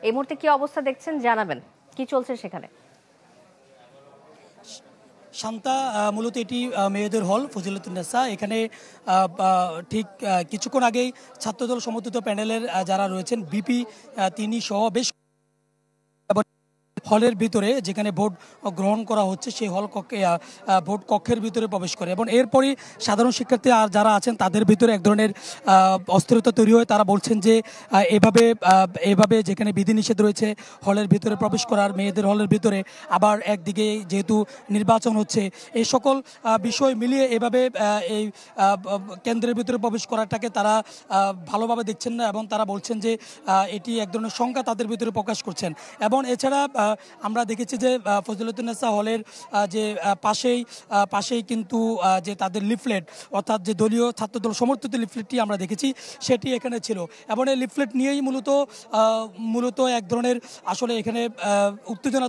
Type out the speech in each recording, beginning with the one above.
এই মুহূর্তে কি অবস্থা দেখছেন জানাবেন, কি চলছে সেখানে? শান্তা, মূলত এটি মেয়েদের হল ফজিলাতুন্নেসা। এখানে ঠিক কিছুক্ষণ আগেই ছাত্রদল সমর্থিত প্যানেলের যারা রয়েছেন বিপি তিনি সহ বেশ হলের ভিতরে যেখানে ভোট গ্রহণ করা হচ্ছে সেই হল কক্ষে ভোট কক্ষের ভিতরে প্রবেশ করে এবং এরপরই সাধারণ শিক্ষার্থী আর যারা আছেন তাদের ভিতরে এক ধরনের অস্থিরতা তৈরি হয়। তারা বলছেন যে এভাবে যেখানে বিধিনিষেধ রয়েছে হলের ভিতরে প্রবেশ করার, মেয়েদের হলের ভিতরে, আবার একদিকে যেহেতু নির্বাচন হচ্ছে, এই সকল বিষয় মিলিয়ে এভাবে এই কেন্দ্রের ভিতরে প্রবেশ করাটাকে তারা ভালোভাবে দেখছেন না এবং তারা বলছেন যে এটি এক ধরনের শঙ্কা তাদের ভিতরে প্রকাশ করছেন। এবং এছাড়া আমরা দেখেছি যে ফজিলাতুন্নেসা হলের যে পাশেই কিন্তু যে তাদের লিফলেট, অর্থাৎ যে দলীয় ছাত্রদল সমর্থিত লিফলেটটি আমরা দেখেছি সেটি এখানে ছিল এবং এই লিফলেট নিয়েই মূলত এক ধরনের আসলে এখানে উত্তেজনা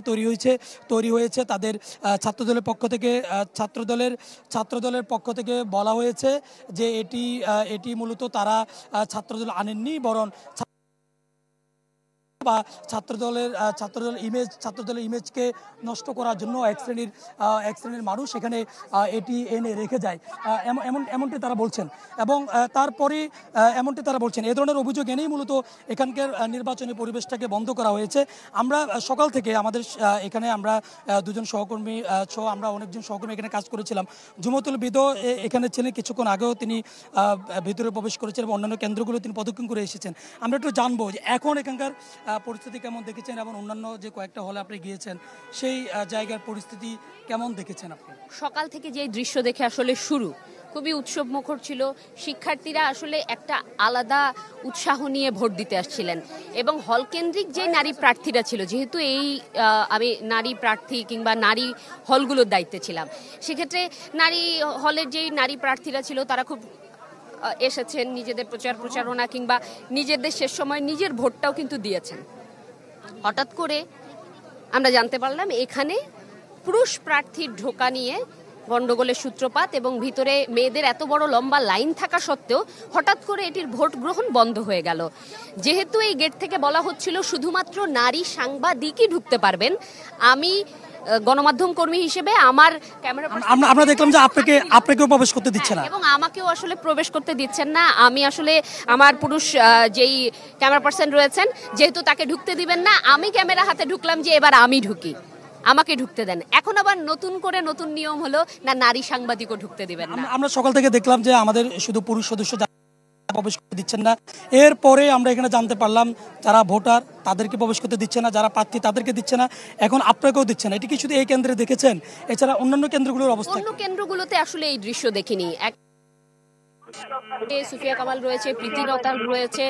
তৈরি হয়েছে তাদের ছাত্রদলের পক্ষ থেকে বলা হয়েছে যে এটি মূলত তারা ছাত্রদল আনেননি, বরং বা ছাত্রদলের ইমেজকে নষ্ট করার জন্য এক শ্রেণীর মানুষ এখানে এটি এনে রেখে যায়, এমনটি তারা বলছেন। এবং তারপরে এমনটি তারা বলছেন, এ ধরনের অভিযোগ এনেই মূলত এখানকার নির্বাচনী পরিবেশটাকে বন্ধ করা হয়েছে। আমরা সকাল থেকে আমাদের এখানে আমরা দুজন সহকর্মী সহ আমরা অনেকজন সহকর্মী এখানে কাজ করেছিলাম। জুমাতুল বিদ এখানে ছিলেন, কিছুক্ষণ আগেও তিনি ভিতরে প্রবেশ করেছেন এবং অন্যান্য কেন্দ্রগুলো তিনি প্রদক্ষিণ করে এসেছেন। আমরা একটু জানবো যে এখন এখানকার পরিস্থিতি কেমন দেখেছেন এবং অন্যান্য যে কয়েকটা হলে আপনি গিয়েছেন সেই জায়গার পরিস্থিতি কেমন দেখেছেন আপনি? সকাল থেকে যে দৃশ্য দেখে আসলে শুরু খুবই উৎসব মুখর ছিল। শিক্ষার্থীরা আসলে একটা আলাদা উৎসাহ নিয়ে ভোট দিতে আসছিলেন এবং হল কেন্দ্রিক যে নারী প্রার্থীরা ছিল, যেহেতু আমি নারী প্রার্থী কিংবা নারী হলগুলোর দায়িত্বে ছিলাম, সেক্ষেত্রে নারী হলের যেই নারী প্রার্থীরা ছিল তারা খুব এসেছেন, নিজেদের প্রচারণা কিংবা নিজেদের শেষ সময় নিজের ভোটটাও কিন্তু দিয়েছেন। হঠাৎ করে আমরা জানতে পারলাম এখানে পুরুষ প্রার্থীর ঢোকা নিয়ে গন্ডগোলের সূত্রপাত এবং ভিতরে মেয়েদের এত বড় লম্বা লাইন থাকা সত্ত্বেও হঠাৎ করে এটির ভোট গ্রহণ বন্ধ হয়ে গেল। যেহেতু এই গেট থেকে বলা হচ্ছিল শুধুমাত্র নারী সাংবাদিকই ঢুকতে পারবেন, আমি গণমাধ্যম কর্মী হিসেবে আমার ক্যামেরা আমরা দেখলাম যে আপনাকেও প্রবেশ করতে দিচ্ছে না এবং আমাকেও আসলে প্রবেশ করতে দিচ্ছেন না। আমি আসলে আমার পুরুষ যেই ক্যামেরা পার্সন রয়েছেন, যেহেতু তাকে ঢুকতে দিবেন না, আমি ক্যামেরা হাতে ঢুকলাম যে এবার আমি ঢুকি, আমাকে ঢুকতে দেন। এখন আবার নতুন নিয়ম হলো না, নারী সাংবাদিকও ঢুকতে দিবেন না। আমরা সকাল থেকে দেখলাম যে আমাদের শুধু পুরুষ সদস্য প্রবেশ করতে দিচ্ছেন না। এরপরে আমরা এখানে জানতে পারলাম যারা ভোটার তাদেরকে প্রবেশ করতে দিচ্ছে না, যারা প্রার্থী তাদেরকে দিচ্ছে না, এখন আপনাকেও দিচ্ছে না। এটি কি শুধু এই কেন্দ্রে দেখেছেন? এছাড়া অন্যান্য কেন্দ্রগুলোর অবস্থা? অন্য কেন্দ্রগুলোতে আসলে এই দৃশ্য দেখিনি। সুফিয়া কামাল রয়েছে, প্রীতি রতাল রয়েছে,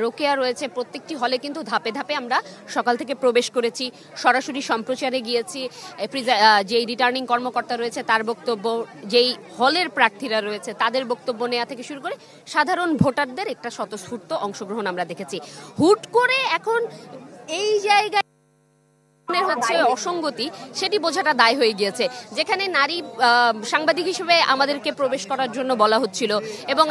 রোকেয়া রয়েছে, প্রত্যেকটি হলে কিন্তু ধাপে ধাপে আমরা সকাল থেকে প্রবেশ করেছি, সরাসরি সম্প্রচারে গিয়েছি। যেই রিটার্নিং কর্মকর্তা রয়েছে তার বক্তব্য, যেই হলের প্রার্থীরা রয়েছে তাদের বক্তব্য নেওয়া থেকে শুরু করে সাধারণ ভোটারদের একটা স্বতঃস্ফূর্ত অংশগ্রহণ আমরা দেখেছি। হুট করে এখন এই জায়গায় হচ্ছে অসঙ্গতি, সেটি বোঝাটা দায় হয়ে গিয়েছে। যেখানে নারী সাংবাদিক হিসেবে আমাদেরকে প্রবেশ করার জন্য বলা হচ্ছিল এবং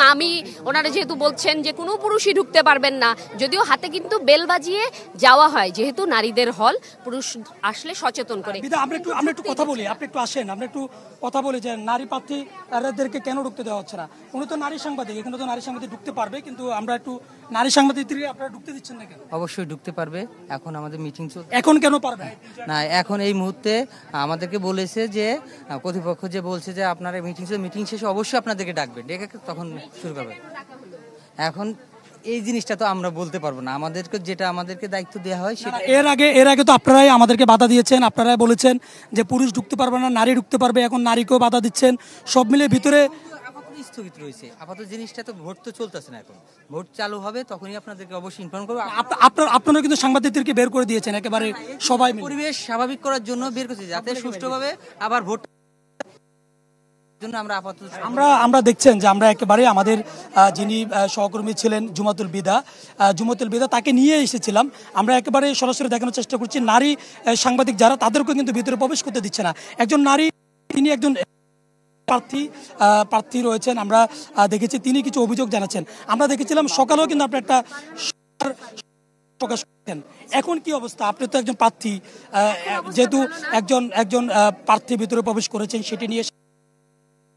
ওনারা যেহেতু বলছেন যে কোনো পুরুষই ঢুকতে পারবেন না, যদিও হাতে কিন্তু বেল বাজিয়ে যাওয়া হয়, যেহেতু নারীদের হল, পুরুষ আসলে সচেতন করে। আমরা একটু কথা বলি, আপনি একটু আসেন, আমরা একটু কথা বলি যে নারী প্রার্থীদেরকে কেন ঢুকতে দেওয়া হচ্ছে না? উনি তো নারী সাংবাদিক, এখানে তো নারী সাংবাদিক ঢুকতে পারবে, কিন্তু আমরা একটু নারী সাংবাদিকদেরকে আপনারা ঢুকতে দিচ্ছেন না কেন? অবশ্যই ঢুকতে পারবে, এখন আমাদের মিটিং চলছে। এখন কেন পারবে না? এখন এই মুহূর্তে আমাদেরকে বলেছে যে কর্তৃপক্ষ যে বলছে যে আপনারা মিটিং শেষে অবশ্যই আপনাদেরকে ডাকবে, ডেকে তখন শুরু করবে। এখন এই জিনিসটা তো আমরা বলতে পারবো না, আমাদেরকে দায়িত্ব দেওয়া হয় সেটা। এর আগে তো আপনারাই আমাদেরকে বাধা দিয়েছেন, আপনারাই বলেছেন যে পুরুষ ঢুকতে পারবে না, নারী ঢুকতে পারবে, এখন নারীকেও বাধা দিচ্ছেন, সব মিলে ভিতরে স্থগিত রয়েছে আপাতত। জিনিসটা তো ভোট তো চলতেছে না, এখন ভোট চালু হবে তখনই আপনাদেরকে অবশ্যই ইনফর্ম করবো। আপনারা কিন্তু সাংবাদিকদেরকে বের করে দিয়েছেন একেবারে সবাই মিলে। পরিবেশ স্বাভাবিক করার জন্য বের করছে, যাতে সুষ্ঠুভাবে আবার ভোট জন্য আমরা দেখছেন যে আমরা একেবারে আমাদের যিনি সহকর্মী ছিলেন জুমাতুল বিদা তাকে নিয়ে এসেছিলাম। আমরা একেবারে সরাসরি দেখানোর চেষ্টা করছি নারী সাংবাদিক যারা, তাদেরকেও কিন্তু ভিতরে প্রবেশ করতে দিচ্ছে না। একজন নারী, তিনি একজন প্রার্থী রয়েছেন, আমরা দেখেছি তিনি কিছু অভিযোগ জানাচ্ছেন। আমরা দেখেছিলাম সকালেও কিন্তু আপনার একটা প্রকাশ করেছেন। এখন কি অবস্থা? আপনি তো একজন প্রার্থী, যেহেতু একজন প্রার্থীর ভিতরে প্রবেশ করেছেন, সেটি নিয়ে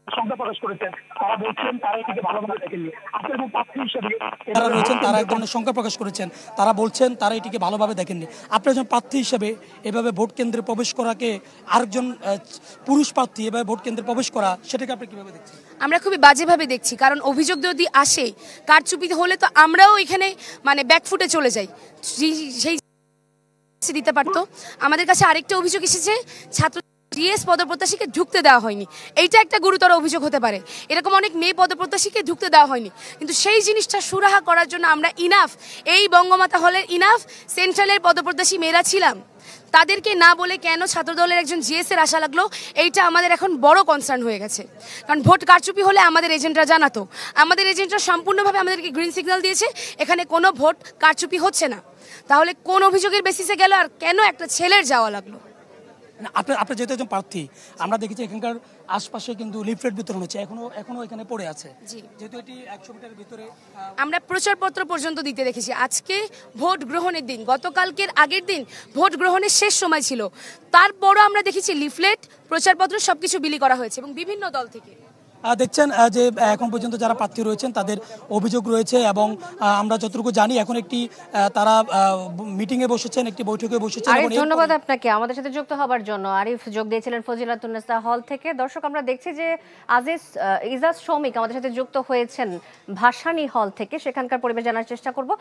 সংখ্যা প্রকাশ করেছেন, তারা বলছেন তারা এটিকে ভালোভাবে দেখেননি। আপনার প্রার্থী হিসেবে যারা রয়েছেন তারা এক ধরনের সংখ্যা প্রকাশ করেছেন, তারা বলছেন তারা এটিকে ভালোভাবে দেখেননি। আপনি একজন প্রার্থী হিসেবে এভাবে ভোট কেন্দ্রে প্রবেশ করাকে, আরেকজন পুরুষ প্রার্থী এভাবে ভোট কেন্দ্রে প্রবেশ করা, সেটাকে আপনি কিভাবে দেখছেন? আমরা খুবই বাজেভাবে দেখছি, কারণ অভিযোগ যদি আসে কারচুপি হলে তো আমরাও এখানে মানে ব্যাকফুটে চলে যাই, সেই দিতে পারতো। আমাদের কাছে আরেকটা অভিযোগ এসেছে, ছাত্র জিএস পদপ্রত্যাশীকে ঢুকতে দেওয়া হয়নি। এইটা একটা গুরুতর অভিযোগ হতে পারে। এরকম অনেক মেয়ে পদপ্রত্যাশীকে ঢুকতে দেওয়া হয়নি, কিন্তু সেই জিনিসটা সুরাহা করার জন্য আমরা ইনাফ, এই বঙ্গমাতা হলের ইনাফ সেন্ট্রালের পদপ্রত্যাশী মেয়েরা ছিলাম। তাদেরকে না বলে কেন ছাত্রদলের একজন জিএসের আশা লাগলো, এইটা আমাদের এখন বড় কনসার্ন হয়ে গেছে। কারণ ভোট কারচুপি হলে আমাদের এজেন্টরা জানাতো, আমাদের এজেন্টরা সম্পূর্ণভাবে আমাদেরকে গ্রিন সিগন্যাল দিয়েছে এখানে কোনো ভোট কারচুপি হচ্ছে না। তাহলে কোন অভিযোগের বেসিসে গেল আর কেন একটা ছেলের যাওয়া লাগলো? আপনি যেহেতু একজন প্রার্থী, আমরা দেখেছি এখানকার আশপাশে কিন্তু লিফলেট বিতরণ হচ্ছে, এখনো এখানে পড়ে আছে। যেহেতু এটি 100 মিটারের ভিতরে, আমরা প্রচারপত্র পর্যন্ত দিতে দেখেছি। আজকে ভোট গ্রহণের দিন, গতকালকের আগের দিন ভোট গ্রহণের শেষ সময় ছিল, তারপরও আমরা দেখেছি লিফলেট, প্রচারপত্র সবকিছু বিলি করা হয়েছে এবং বিভিন্ন দল থেকে। দেখছেন যে এখন পর্যন্ত যারা প্রার্থী রয়েছেন তাদের অভিযোগ রয়েছে, এবং আমরা যতটুকু জানি এখন একটি তারা মিটিংয়ে বসেছেন, একটি বৈঠকে বসেছেন। ধন্যবাদ আপনাকে আমাদের সাথে যুক্ত হবার জন্য। আরিফ যোগ দিয়েছিলেন ফজিলাতুন্নেসা হল থেকে। দর্শক, আমরা দেখছি যে ইজাজ শৌমিক আমাদের সাথে যুক্ত হয়েছেন ভাসানী হল থেকে, সেখানকার পরিবেশ জানার চেষ্টা করব।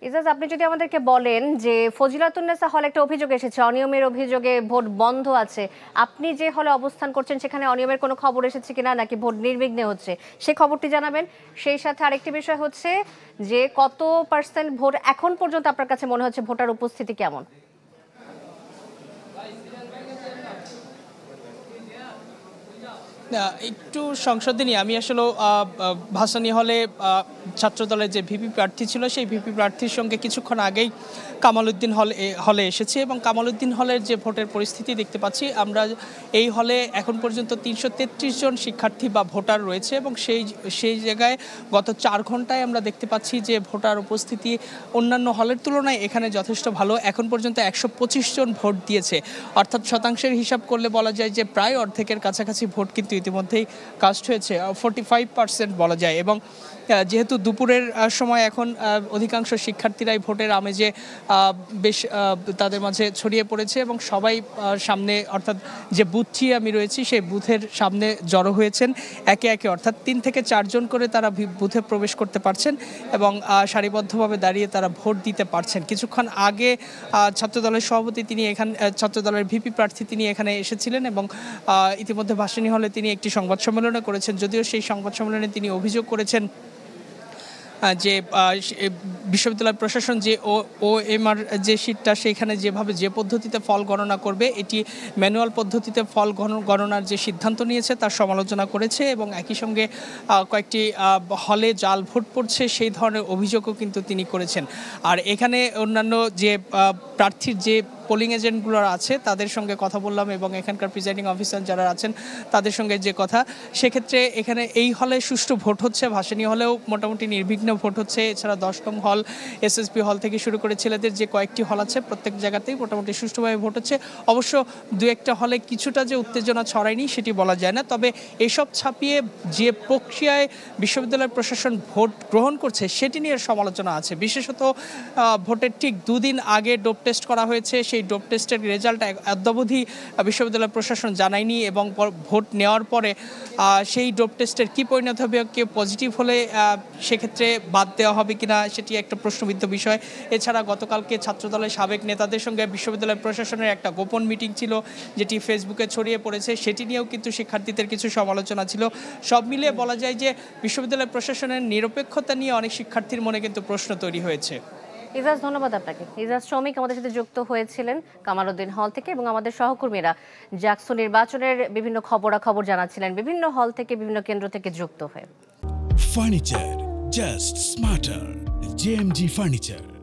ইজাজ, আপনি যদি আমাদেরকে বলেন যে ফজিলাতুন্নেসা হলে একটা অভিযোগ এসেছে, অনিয়মের অভিযোগে ভোট বন্ধ আছে। আপনি যে হলে অবস্থান করছেন সেখানে অনিয়মের কোনো খবর এসেছে কিনা, নাকি ভোট নির্বিঘ্নে হচ্ছে, সেই খবরটি জানাবেন। সেই সাথে আরেকটি বিষয় হচ্ছে যে কত পার্সেন্ট ভোট এখন পর্যন্ত আপনার কাছে মনে হচ্ছে, ভোটার উপস্থিতি কেমন? একটু সংশোধনী, আমি আসলে ভাসানী হলে ছাত্রদলের যে ভিপি প্রার্থী ছিল সেই ভিপি প্রার্থীর সঙ্গে কিছুক্ষণ আগেই কামালউদ্দিন হলে এসেছি, এবং কামালউদ্দিন হলের যে ভোটের পরিস্থিতি দেখতে পাচ্ছি, আমরা এই হলে এখন পর্যন্ত 333 জন শিক্ষার্থী বা ভোটার রয়েছে, এবং সেই জায়গায় গত 4 ঘন্টায় আমরা দেখতে পাচ্ছি যে ভোটার উপস্থিতি অন্যান্য হলের তুলনায় এখানে যথেষ্ট ভালো। এখন পর্যন্ত 125 জন ভোট দিয়েছে, অর্থাৎ শতাংশের হিসাব করলে বলা যায় যে প্রায় অর্ধেকের কাছাকাছি ভোট কিন্তু ইতিমধ্যেই কাস্ট হয়েছে, 45% বলা যায়। এবং যেহেতু দুপুরের সময় এখন অধিকাংশ শিক্ষার্থীরাই ভোটের আমেজে বেশ তাদের মাঝে ছড়িয়ে পড়েছে, এবং সবাই সামনে, অর্থাৎ যে বুথটি আমি রয়েছি সেই বুথের সামনে জড়ো হয়েছেন একে একে, অর্থাৎ 3 থেকে 4 জন করে তারা বুথে প্রবেশ করতে পারছেন এবং সারিবদ্ধভাবে দাঁড়িয়ে তারা ভোট দিতে পারছেন। কিছুক্ষণ আগে ছাত্রদলের সভাপতি ছাত্রদলের ভিপি প্রার্থী তিনি এখানে এসেছিলেন, এবং ইতিমধ্যে ভাসানী হলে তিনি একটি সংবাদ সম্মেলনে করেছেন। যদিও সেই সংবাদ সম্মেলনে তিনি অভিযোগ করেছেন যে বিশ্ববিদ্যালয় প্রশাসন যে OMR যে শীটটা সেইখানে যেভাবে যে পদ্ধতিতে ফল গণনা করবে, এটি ম্যানুয়াল পদ্ধতিতে ফল গণনার যে সিদ্ধান্ত নিয়েছে তার সমালোচনা করেছে, এবং একই সঙ্গে কয়েকটি হলে জাল ভোট পড়ছে সেই ধরনের অভিযোগও কিন্তু তিনি করেছেন। আর এখানে অন্যান্য যে প্রার্থীর যে পোলিং এজেন্টগুলো আছে তাদের সঙ্গে কথা বললাম, এবং এখানকার প্রিজাইডিং অফিসার যারা আছেন তাদের সঙ্গে যে কথা, সেক্ষেত্রে এখানে এই হলে সুষ্ঠু ভোট হচ্ছে, ভাসানী হলেও মোটামুটি নির্বিঘ্ন ভোট হচ্ছে। এছাড়া 10 নং হল, SSB হল থেকে শুরু করে ছেলেদের যে কয়েকটি হল আছে প্রত্যেক জায়গাতেই মোটামুটি সুষ্ঠুভাবে ভোট হচ্ছে। অবশ্য 2-1টা হলে কিছুটা যে উত্তেজনা ছড়ায়নি সেটি বলা যায় না, তবে এসব ছাপিয়ে যে প্রক্রিয়ায় বিশ্ববিদ্যালয় প্রশাসন ভোট গ্রহণ করছে সেটি নিয়ে সমালোচনা আছে। বিশেষত ভোটের ঠিক 2 দিন আগে ডোপ টেস্ট করা হয়েছে, সেই ডোপ টেস্টের রেজাল্ট অদ্যাবধি বিশ্ববিদ্যালয় প্রশাসন জানায়নি, এবং ভোট নেওয়ার পরে সেই ডোপ টেস্টের কী পরিণত হবে, কেউ পজিটিভ হলে সেক্ষেত্রে বাদ দেওয়া হবে কিনা সেটি একটা প্রশ্নবিদ্ধ বিষয়। এছাড়া গতকালকে ছাত্রদলের সাবেক নেতাদের সঙ্গে বিশ্ববিদ্যালয় প্রশাসনের একটা গোপন মিটিং ছিল যেটি ফেসবুকে ছড়িয়ে পড়েছে, সেটি নিয়েও কিন্তু শিক্ষার্থীদের কিছু সমালোচনা ছিল। সব মিলিয়ে বলা যায় যে বিশ্ববিদ্যালয় প্রশাসনের নিরপেক্ষতা নিয়ে অনেক শিক্ষার্থীর মনে কিন্তু প্রশ্ন তৈরি হয়েছে। ইজাজ, ধন্যবাদ আপনাকে। ইজাজ শৌমিক আমাদের সাথে যুক্ত হয়েছিলেন কামালউদ্দিন হল থেকে, এবং আমাদের সহকর্মীরা জাকসু নির্বাচনের বিভিন্ন খবরাখবর জানাচ্ছিলেন বিভিন্ন হল থেকে, বিভিন্ন কেন্দ্র থেকে যুক্ত হয়ে। Furniture just smarter, JMG furniture.